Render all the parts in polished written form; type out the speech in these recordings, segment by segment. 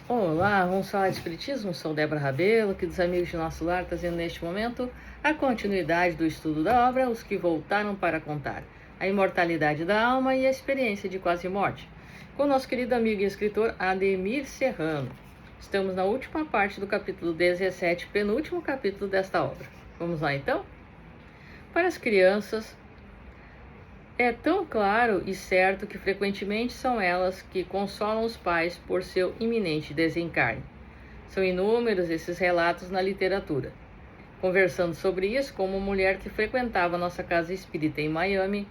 Olá, vamos falar de Espiritismo? Sou Débora Rabelo, aqui dos Amigos de Nosso Lar, trazendo neste momento a continuidade do estudo da obra Os que Voltaram para Contar, a imortalidade da alma e a experiência de quase morte, com o nosso querido amigo e escritor Ademir Serrano. Estamos na última parte do capítulo 17, penúltimo capítulo desta obra. Vamos lá então? Para as crianças, é tão claro e certo que frequentemente são elas que consolam os pais por seu iminente desencarne. São inúmeros esses relatos na literatura. Conversando sobre isso com uma mulher que frequentava nossa casa espírita em Miami,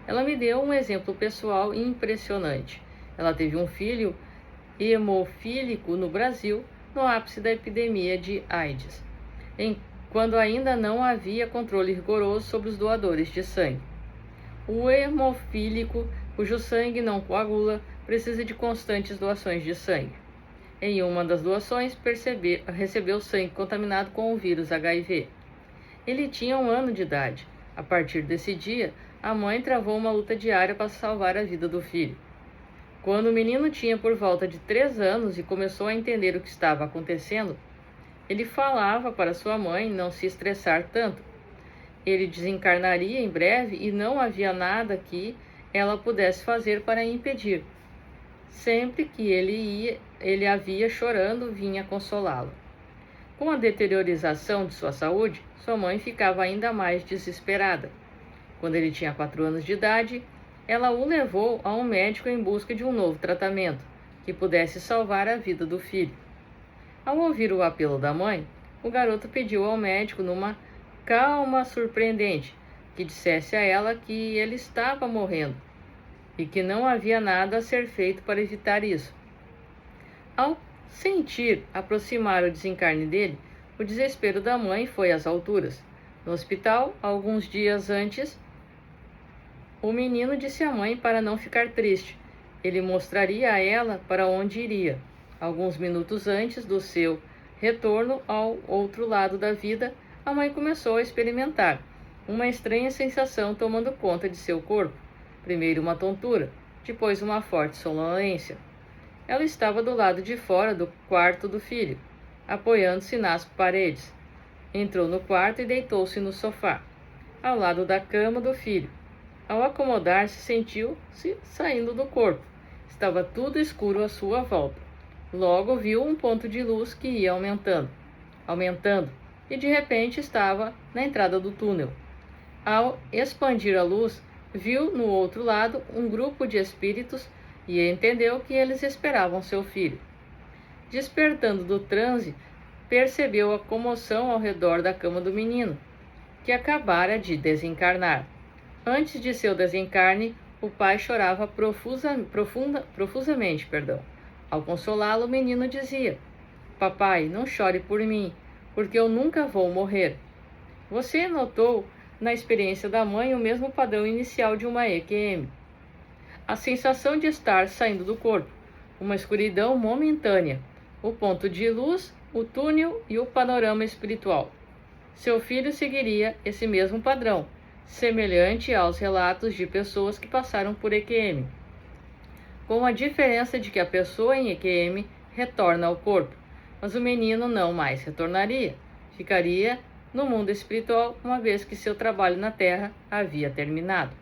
ela me deu um exemplo pessoal impressionante. Ela teve um filho hemofílico no Brasil, no ápice da epidemia de AIDS, quando ainda não havia controle rigoroso sobre os doadores de sangue. O hemofílico, cujo sangue não coagula, precisa de constantes doações de sangue. Em uma das doações, recebeu sangue contaminado com o vírus HIV. Ele tinha 1 ano de idade. A partir desse dia, a mãe travou uma luta diária para salvar a vida do filho. Quando o menino tinha por volta de 3 anos e começou a entender o que estava acontecendo, ele falava para sua mãe não se estressar tanto. Ele desencarnaria em breve e não havia nada que ela pudesse fazer para impedir. Sempre que ele a via chorando, vinha consolá-lo. Com a deteriorização de sua saúde, sua mãe ficava ainda mais desesperada. Quando ele tinha 4 anos de idade, ela o levou a um médico em busca de um novo tratamento, que pudesse salvar a vida do filho. Ao ouvir o apelo da mãe, o garoto pediu ao médico, numa calma surpreendente, que dissesse a ela que ele estava morrendo e que não havia nada a ser feito para evitar isso. Ao sentir aproximar o desencarne dele, o desespero da mãe foi às alturas. No hospital, alguns dias antes, o menino disse à mãe para não ficar triste. Ele mostraria a ela para onde iria. Alguns minutos antes do seu retorno ao outro lado da vida, a mãe começou a experimentar uma estranha sensação tomando conta de seu corpo. Primeiro uma tontura, depois uma forte sonolência. Ela estava do lado de fora do quarto do filho, apoiando-se nas paredes. Entrou no quarto e deitou-se no sofá, ao lado da cama do filho. Ao acomodar-se, sentiu-se saindo do corpo. Estava tudo escuro à sua volta. Logo viu um ponto de luz que ia aumentando, e de repente estava na entrada do túnel. Ao expandir a luz, viu no outro lado um grupo de espíritos e entendeu que eles esperavam seu filho. Despertando do transe, percebeu a comoção ao redor da cama do menino, que acabara de desencarnar. Antes de seu desencarne, o pai chorava profusamente. Ao consolá-lo, o menino dizia: "Papai, não chore por mim, porque eu nunca vou morrer." Você notou na experiência da mãe o mesmo padrão inicial de uma EQM. A sensação de estar saindo do corpo, uma escuridão momentânea, o ponto de luz, o túnel e o panorama espiritual. Seu filho seguiria esse mesmo padrão, semelhante aos relatos de pessoas que passaram por EQM, com a diferença de que a pessoa em EQM retorna ao corpo, mas o menino não mais retornaria, ficaria no mundo espiritual, uma vez que seu trabalho na Terra havia terminado.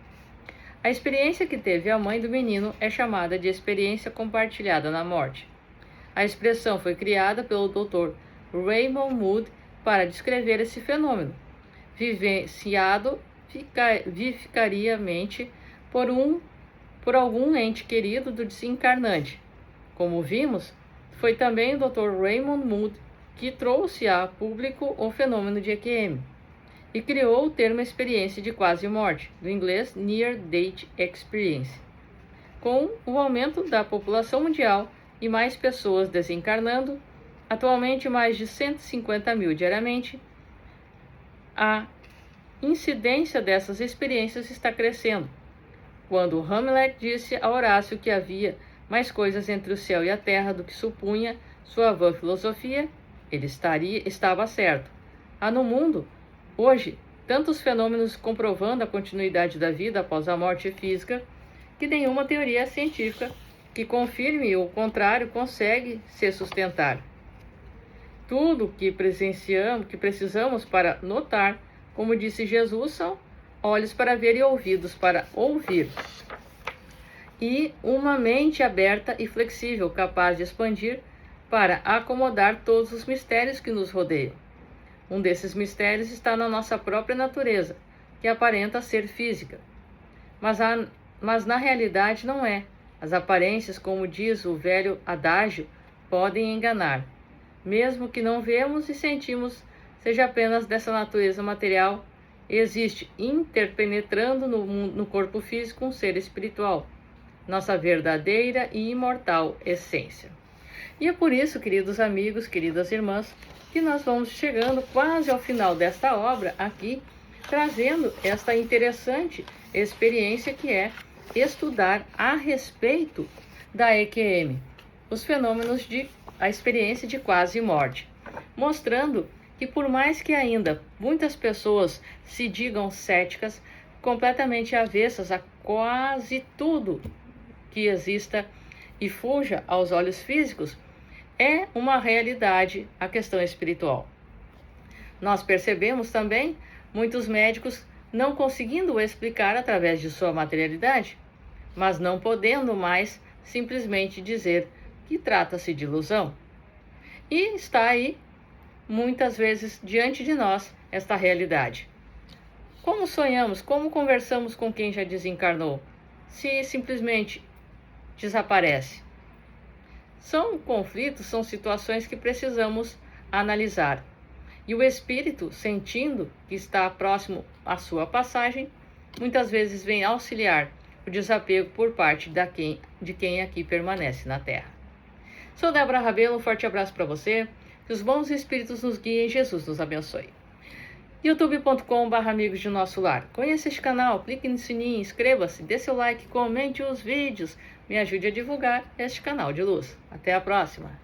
A experiência que teve a mãe do menino é chamada de experiência compartilhada na morte. A expressão foi criada pelo Dr. Raymond Moody para descrever esse fenômeno, vivenciado vicariamente por algum ente querido do desencarnante. Como vimos, foi também o Dr. Raymond Moody que trouxe a público o fenômeno de EQM e criou o termo experiência de quase morte, do inglês Near Death Experience. Com o aumento da população mundial e mais pessoas desencarnando, atualmente mais de 150 mil diariamente, a incidência dessas experiências está crescendo. Quando Hamlet disse a Horácio que havia mais coisas entre o céu e a terra do que supunha sua vã filosofia, ele estava certo. Há no mundo, hoje, tantos fenômenos comprovando a continuidade da vida após a morte física, que nenhuma teoria científica que confirme o contrário consegue se sustentar. Tudo que precisamos para notar, como disse Jesus, são olhos para ver e ouvidos para ouvir. E uma mente aberta e flexível, capaz de expandir para acomodar todos os mistérios que nos rodeiam. Um desses mistérios está na nossa própria natureza, que aparenta ser física. Mas na realidade não é. As aparências, como diz o velho adágio, podem enganar. Mesmo que não vemos e sentimos, seja apenas dessa natureza material, existe interpenetrando no corpo físico um ser espiritual, nossa verdadeira e imortal essência. E é por isso, queridos amigos, queridas irmãs, que nós vamos chegando quase ao final desta obra aqui, trazendo esta interessante experiência que é estudar a respeito da EQM, os fenômenos a experiência de quase morte, mostrando que por mais que ainda muitas pessoas se digam céticas, completamente avessas a quase tudo que exista e fuja aos olhos físicos, é uma realidade a questão espiritual. Nós percebemos também muitos médicos não conseguindo explicar através de sua materialidade, mas não podendo mais simplesmente dizer que trata-se de ilusão. E está aí, muitas vezes, diante de nós, esta realidade. Como sonhamos, como conversamos com quem já desencarnou, se simplesmente desaparece? São conflitos, são situações que precisamos analisar. E o espírito, sentindo que está próximo à sua passagem, muitas vezes vem auxiliar o desapego por parte de quem aqui permanece na Terra. Sou Débora Rabelo, um forte abraço para você, que os bons espíritos nos guiem e Jesus nos abençoe. youtube.com/amigos de nosso lar. Conheça este canal, clique no sininho, inscreva-se, dê seu like, comente os vídeos, me ajude a divulgar este canal de luz. Até a próxima!